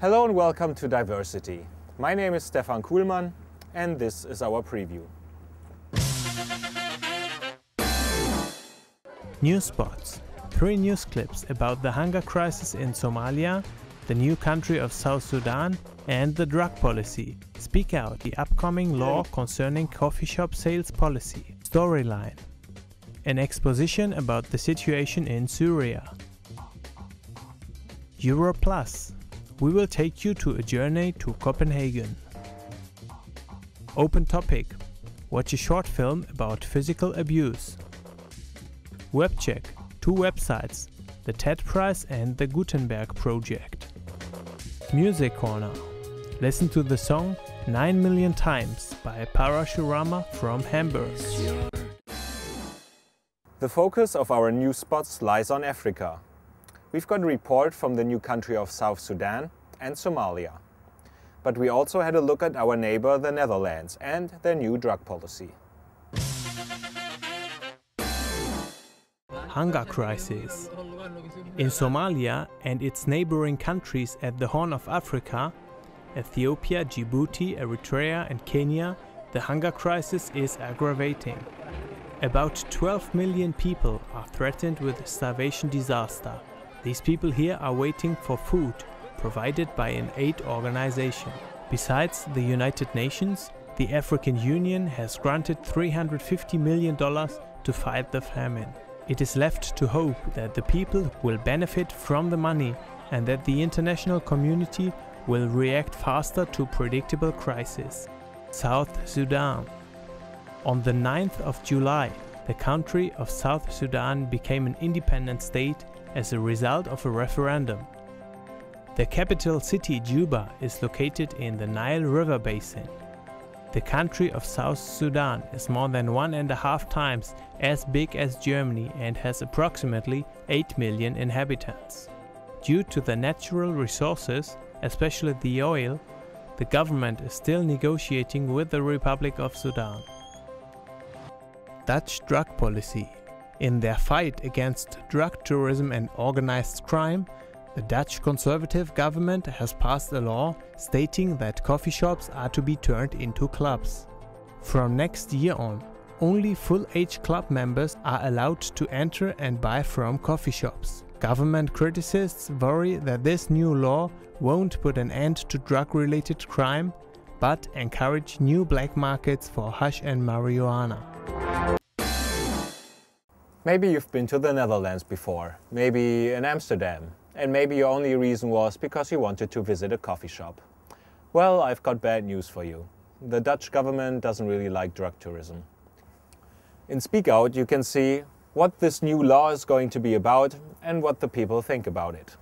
Hello and welcome to diverCity. My name is Stefan Kuhlmann and this is our preview. News spots. 3 news clips about the hunger crisis in Somalia, the new country of South Sudan and the drug policy. Speak out, the upcoming law concerning coffee shop sales policy. Storyline. An exposition about the situation in Syria. Euro Plus. We will take you to a journey to Copenhagen. Open topic. Watch a short film about physical abuse. Webcheck. 2 websites, the TED Prize and the Gutenberg project. Music corner. Listen to the song 9 Million Times by Parasurama from Hamburg. The focus of our news spots lies on Africa. We've got a report from the new country of South Sudan and Somalia. But we also had a look at our neighbor, the Netherlands, and their new drug policy. Hunger crisis. In Somalia and its neighboring countries at the Horn of Africa, Ethiopia, Djibouti, Eritrea and Kenya, the hunger crisis is aggravating. About 12 million people are threatened with starvation disaster. These people here are waiting for food provided by an aid organization. Besides the United Nations, the African Union has granted $350 million to fight the famine. It is left to hope that the people will benefit from the money and that the international community will react faster to predictable crises. South Sudan. On the 9th of July, the country of South Sudan became an independent state as a result of a referendum. The capital city, Juba, is located in the Nile River basin. The country of South Sudan is more than 1.5 times as big as Germany and has approximately 8 million inhabitants. Due to the natural resources, especially the oil, the government is still negotiating with the Republic of Sudan. Dutch drug policy. In their fight against drug tourism and organized crime, the Dutch conservative government has passed a law stating that coffee shops are to be turned into clubs. From next year on, only full-age club members are allowed to enter and buy from coffee shops. Government criticists worry that this new law won't put an end to drug-related crime, but encourage new black markets for hash and marijuana. Maybe you've been to the Netherlands before, maybe in Amsterdam, and maybe your only reason was because you wanted to visit a coffee shop. Well, I've got bad news for you. The Dutch government doesn't really like drug tourism. In Speak Out you can see what this new law is going to be about and what the people think about it.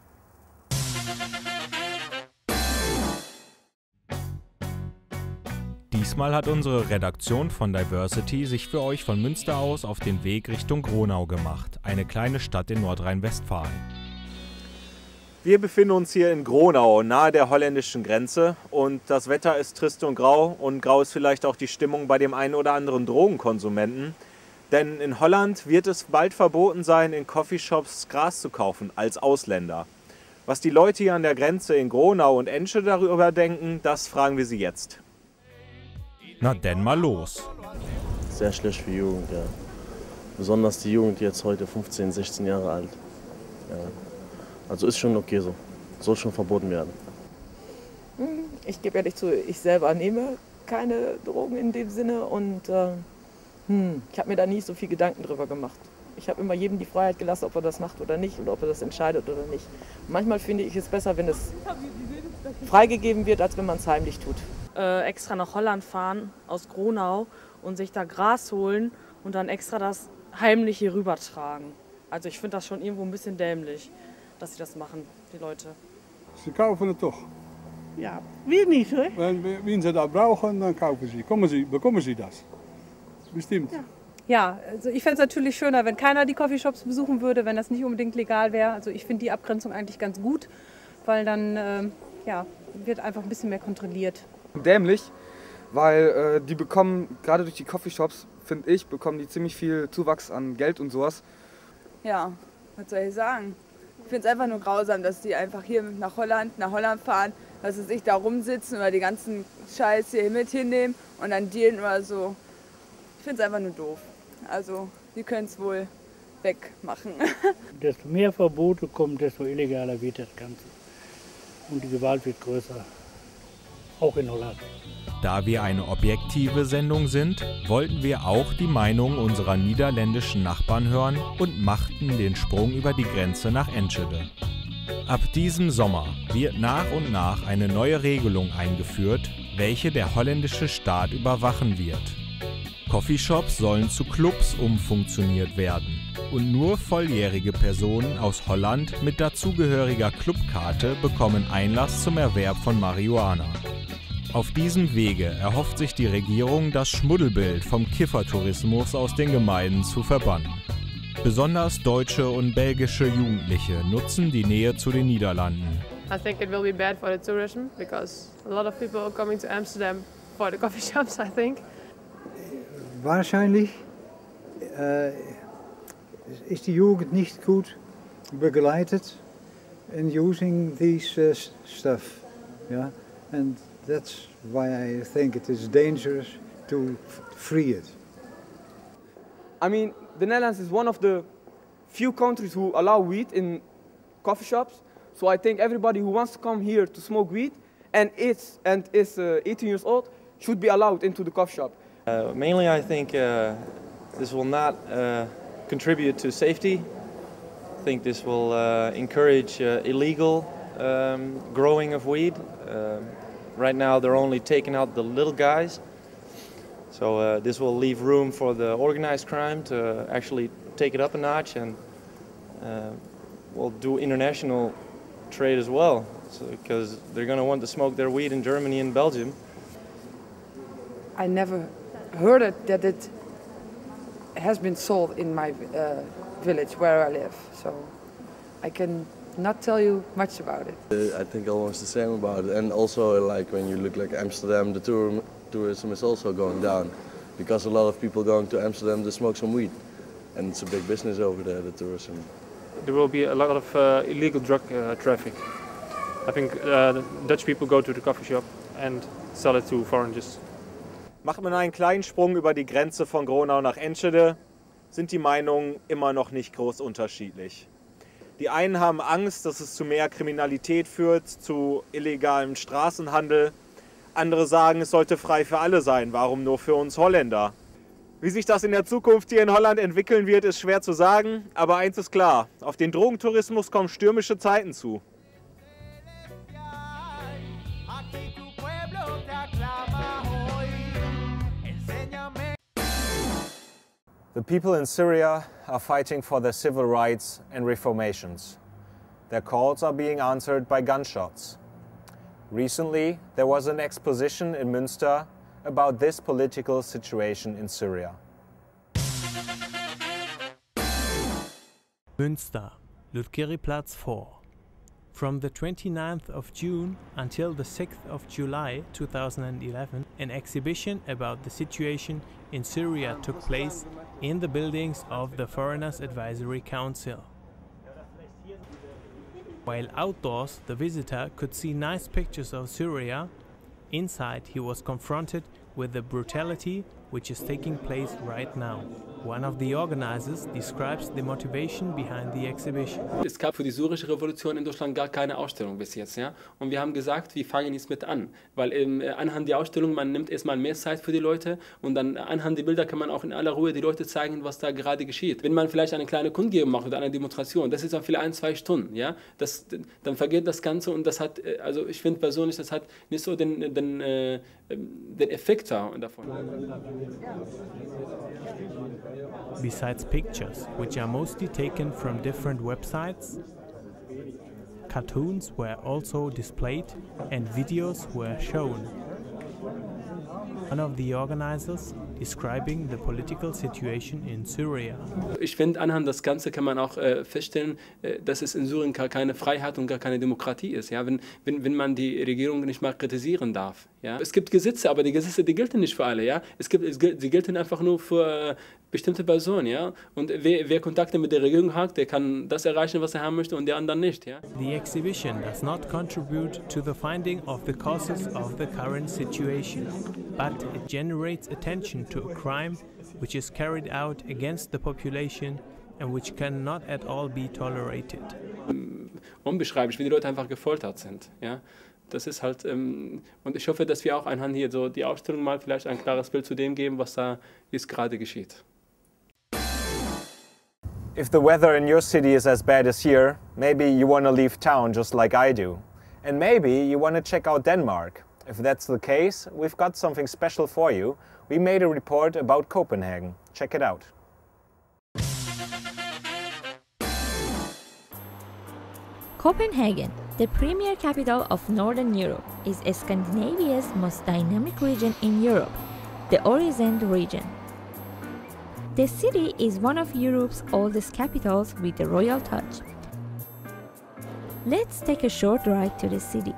Diesmal hat unsere Redaktion von diverCity sich für euch von Münster aus auf den Weg Richtung Gronau gemacht, eine kleine Stadt in Nordrhein-Westfalen. Wir befinden uns hier in Gronau, nahe der holländischen Grenze, und das Wetter ist trist und grau ist vielleicht auch die Stimmung bei dem einen oder anderen Drogenkonsumenten. Denn in Holland wird es bald verboten sein, in Coffeeshops Gras zu kaufen, als Ausländer. Was die Leute hier an der Grenze in Gronau und Ensche darüber denken, das fragen wir sie jetzt. Na denn mal los. Sehr schlecht für die Jugend, ja. Besonders die Jugend jetzt heute 15, 16 Jahre alt. Ja. Also ist schon okay so. Soll schon verboten werden. Ich gebe ehrlich zu, ich selber nehme keine Drogen in dem Sinne und ich habe mir da nie so viel Gedanken drüber gemacht. Ich habe immer jedem die Freiheit gelassen, ob er das macht oder nicht oder ob er das entscheidet oder nicht. Manchmal finde ich es besser, wenn es freigegeben wird, als wenn man es heimlich tut. Extra nach Holland fahren, aus Gronau, und sich da Gras holen und dann extra das heimlich hier rüber tragen. Also ich finde das schon irgendwo ein bisschen dämlich, dass sie das machen, die Leute. Sie kaufen es doch. Ja, wir nicht, hoor. Wenn sie das brauchen, dann kaufen sie. Bekommen sie das. Bestimmt. Ja, also ich fände es natürlich schöner, wenn keiner die Coffeeshops besuchen würde, wenn das nicht unbedingt legal wäre. Also ich finde die Abgrenzung eigentlich ganz gut, weil dann wird einfach ein bisschen mehr kontrolliert. Dämlich, weil die bekommen, gerade durch die Coffeeshops, finde ich, bekommen die ziemlich viel Zuwachs an Geld und sowas. Ja, was soll ich sagen? Ich finde es einfach nur grausam, dass die einfach hier nach Holland fahren, dass sie sich da rumsitzen oder die ganzen Scheiß hier mit hinnehmen und dann dealen oder so. Ich finde es einfach nur doof. Also, die können es wohl wegmachen. Desto mehr Verbote kommen, desto illegaler wird das Ganze. Und die Gewalt wird größer. Auch in Holland. Da wir eine objektive Sendung sind, wollten wir auch die Meinung unserer niederländischen Nachbarn hören und machten den Sprung über die Grenze nach Enschede. Ab diesem Sommer wird nach und nach eine neue Regelung eingeführt, welche der holländische Staat überwachen wird. Coffeeshops sollen zu Clubs umfunktioniert werden und nur volljährige Personen aus Holland mit dazugehöriger Clubkarte bekommen Einlass zum Erwerb von Marihuana. Auf diesem Wege erhofft sich die Regierung, das Schmuddelbild vom Kiffertourismus aus den Gemeinden zu verbannen. Besonders deutsche und belgische Jugendliche nutzen die Nähe zu den Niederlanden. I think it will be bad for the tourism because a lot of people are coming to Amsterdam for the coffee shops, I think. Wahrscheinlich ist die Jugend nicht gut begleitet in using these stuff. Yeah? And that's why I think it is dangerous to free it. I mean, the Netherlands is one of the few countries who allow weed in coffee shops. So I think everybody who wants to come here to smoke weed and is 18 years old should be allowed into the coffee shop. Mainly I think this will not contribute to safety. I think this will encourage illegal growing of weed. Right now they're only taking out the little guys. So this will leave room for the organized crime to actually take it up a notch and will do international trade as well. Because they're going to want to smoke their weed in Germany and Belgium. I never heard that it has been sold in my village where I live. So I can not tell you much about it. I think almost the same about it. And also like when you look like Amsterdam, the tourism is also going down. Because a lot of people going to Amsterdam to smoke some weed. And it's a big business over there, the tourism. There will be a lot of illegal drug traffic. I think Dutch people go to the coffee shop and sell it to foreigners. Macht man einen kleinen Sprung über die Grenze von Gronau nach Enschede, sind die Meinungen immer noch nicht groß unterschiedlich. Die einen haben Angst, dass es zu mehr Kriminalität führt, zu illegalem Straßenhandel. Andere sagen, es sollte frei für alle sein, warum nur für uns Holländer? Wie sich das in der Zukunft hier in Holland entwickeln wird, ist schwer zu sagen, aber eins ist klar, auf den Drogentourismus kommen stürmische Zeiten zu. The people in Syria are fighting for their civil rights and reformations. Their calls are being answered by gunshots. Recently, there was an exposition in Münster about this political situation in Syria. Münster, Ludgeriplatz 4. From the 29th of June until the 6th of July 2011, an exhibition about the situation in Syria took place in the buildings of the Foreigners Advisory Council. While outdoors, the visitor could see nice pictures of Syria. Inside, he was confronted with the brutality which is taking place right now. One of the organizers describes the motivation behind the exhibition. Es gab für die syrische Revolution in Deutschland gar keine Ausstellung bis jetzt, ja. Und wir haben gesagt, wir fangen jetzt mit an, weil anhand der Ausstellung, man nimmt erstmal mehr Zeit für die Leute und dann anhand der Bilder kann man auch in aller Ruhe die Leute zeigen, was da gerade geschieht. Wenn man vielleicht eine kleine Kundgebung macht oder eine Demonstration, das ist dann vielleicht 1-2 Stunden, ja. Dann vergeht das Ganze und das hat, also ich finde persönlich, das hat nicht so den Effekt davon. Besides pictures, which are mostly taken from different websites, cartoons were also displayed and videos were shown. One of the organizers describing the political situation in Syria. Ich finde, anhand das Ganze kann man auch feststellen, dass es in Syrien gar keine Freiheit und gar keine Demokratie ist. Ja? Wenn man die Regierung nicht mal kritisieren darf. Ja? Es gibt Gesetze, aber die Gesetze, die gelten nicht für alle. Ja? Die gelten einfach nur für bestimmte Personen. Ja? Und wer Kontakte mit der Regierung hat, der kann das erreichen, was er haben möchte, und der anderen nicht. Ja? The exhibition does not contribute to the finding of the causes of the current situation, but it generates attention to a crime which is carried out against the population and which cannot at all be tolerated. Unbeschreiblich, wie die Leute einfach gefoltert sind. Ja? Das ist halt, und ich hoffe, dass wir auch anhand hier so die Ausstellung mal vielleicht ein klares Bild zu dem geben, was da jetzt gerade geschieht. If the weather in your city is as bad as here, maybe you want to leave town just like I do. And maybe you want to check out Denmark. If that's the case, we've got something special for you. We made a report about Copenhagen. Check it out. Copenhagen, the premier capital of Northern Europe, is Scandinavia's most dynamic region in Europe, the Øresund region. The city is one of Europe's oldest capitals with a royal touch. Let's take a short ride to the city.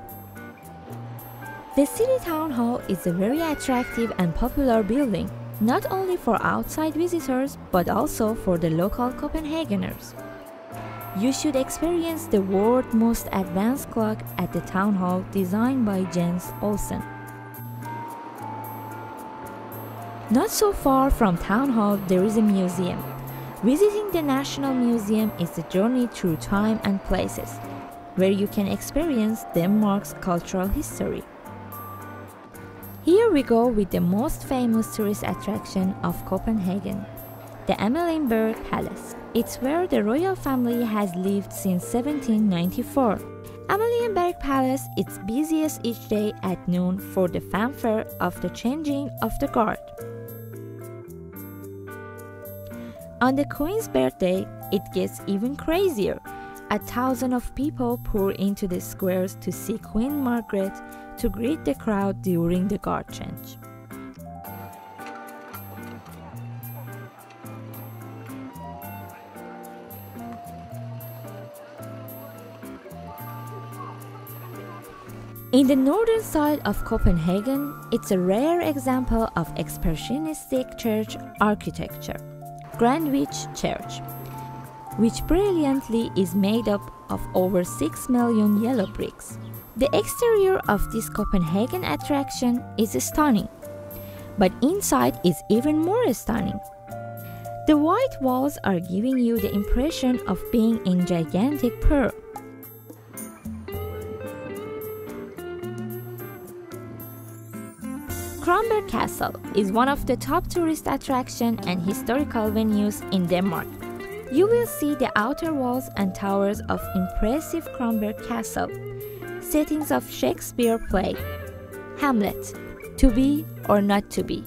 The city town hall is a very attractive and popular building, not only for outside visitors but also for the local Copenhageners. You should experience the world's most advanced clock at the town hall designed by Jens Olsen. Not so far from town hall there is a museum. Visiting the National Museum is a journey through time and places, where you can experience Denmark's cultural history. Here we go with the most famous tourist attraction of Copenhagen, the Amalienborg Palace. It's where the royal family has lived since 1794. Amalienborg Palace is busiest each day at noon for the fanfare of the changing of the guard. On the Queen's birthday, it gets even crazier. 1,000 of people pour into the squares to see Queen Margaret to greet the crowd during the guard change. In the northern side of Copenhagen, it's a rare example of expressionistic church architecture, Greenwich Church, which brilliantly is made up of over 6 million yellow bricks. The exterior of this Copenhagen attraction is stunning, but inside is even more stunning. The white walls are giving you the impression of being in gigantic pearl. Kronborg Castle is one of the top tourist attraction and historical venues in Denmark. You will see the outer walls and towers of impressive Kronborg Castle, settings of Shakespeare play, Hamlet, To Be or Not to Be.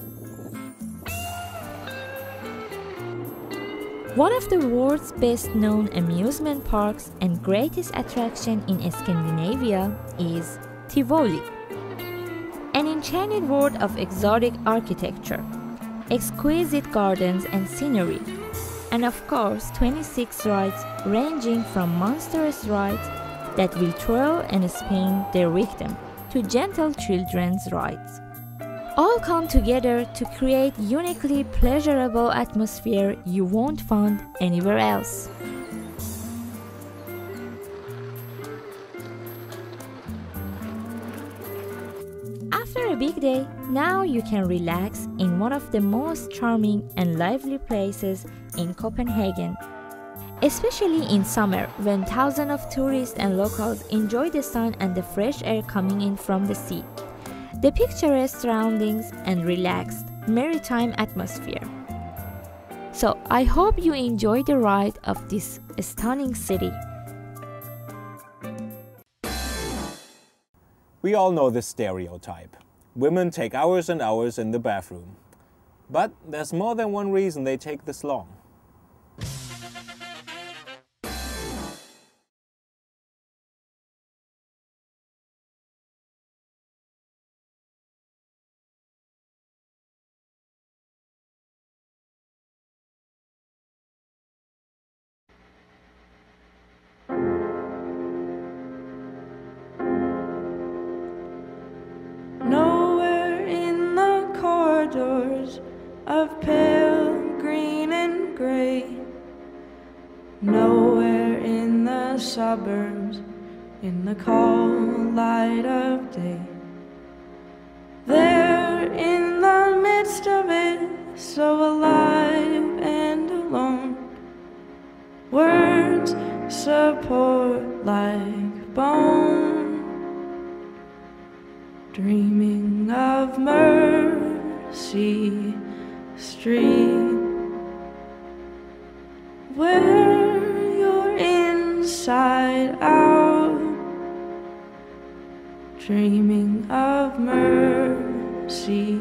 One of the world's best-known amusement parks and greatest attraction in Scandinavia is Tivoli, an enchanted world of exotic architecture, exquisite gardens and scenery, and of course 26 rides ranging from monstrous rides that will thrill and spin their victim to gentle children's rides. All come together to create uniquely pleasurable atmosphere you won't find anywhere else. After a big day, now you can relax in one of the most charming and lively places in Copenhagen. Especially in summer, when thousands of tourists and locals enjoy the sun and the fresh air coming in from the sea, the picturesque surroundings and relaxed, maritime atmosphere. So I hope you enjoy the ride of this stunning city. We all know this stereotype. Women take hours and hours in the bathroom. But there's more than one reason they take this long. of pale green and gray. Nowhere in the suburbs, in the cold light of day. There in the midst of it, so alive and alone, words support like bone, dreaming of Mercy Street, where you're inside out, dreaming of mercy.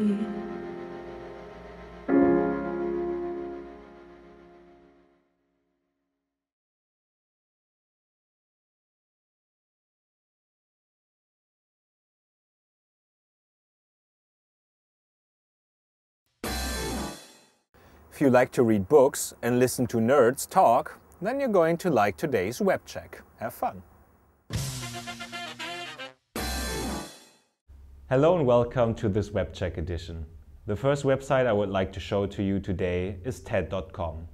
If you like to read books and listen to nerds talk, then you're going to like today's Webcheck. Have fun! Hello and welcome to this Webcheck edition. The first website I would like to show to you today is TED.com.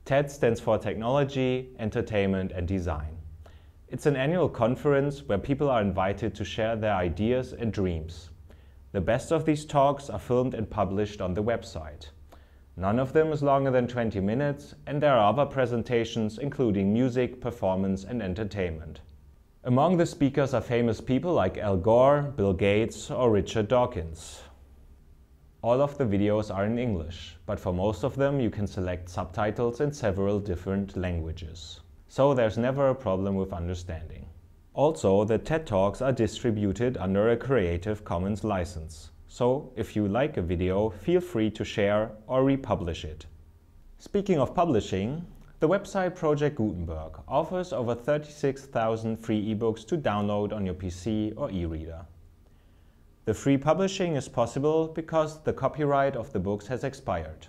TED stands for Technology, Entertainment and Design. It's an annual conference where people are invited to share their ideas and dreams. The best of these talks are filmed and published on the website. None of them is longer than 20 minutes, and there are other presentations including music, performance and entertainment. Among the speakers are famous people like Al Gore, Bill Gates or Richard Dawkins. All of the videos are in English, but for most of them you can select subtitles in several different languages. So there's never a problem with understanding. Also, the TED Talks are distributed under a Creative Commons license. So, if you like a video, feel free to share or republish it. Speaking of publishing, the website Project Gutenberg offers over 36,000 free ebooks to download on your PC or e-reader. The free publishing is possible because the copyright of the books has expired.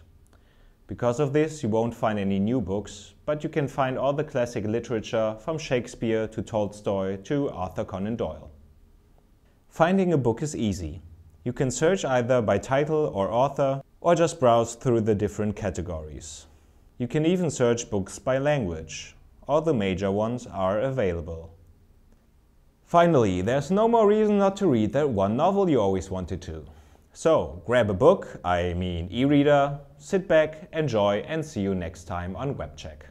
Because of this, you won't find any new books, but you can find all the classic literature from Shakespeare to Tolstoy to Arthur Conan Doyle. Finding a book is easy. You can search either by title or author, or just browse through the different categories. You can even search books by language. All the major ones are available. Finally, there's no more reason not to read that one novel you always wanted to. So, grab a book, I mean e-reader, sit back, enjoy and see you next time on Webcheck.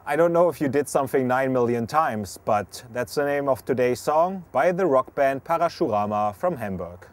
I don't know if you did something 9 million times, but that's the name of today's song by the rock band Parasurama from Hamburg.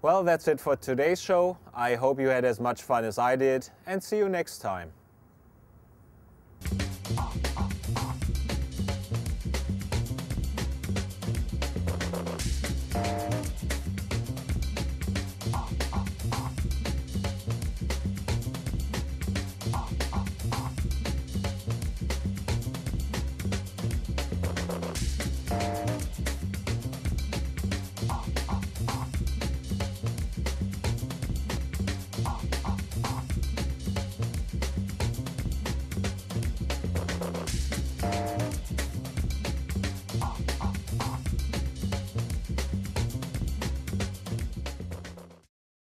Well, that's it for today's show. I hope you had as much fun as I did, and see you next time.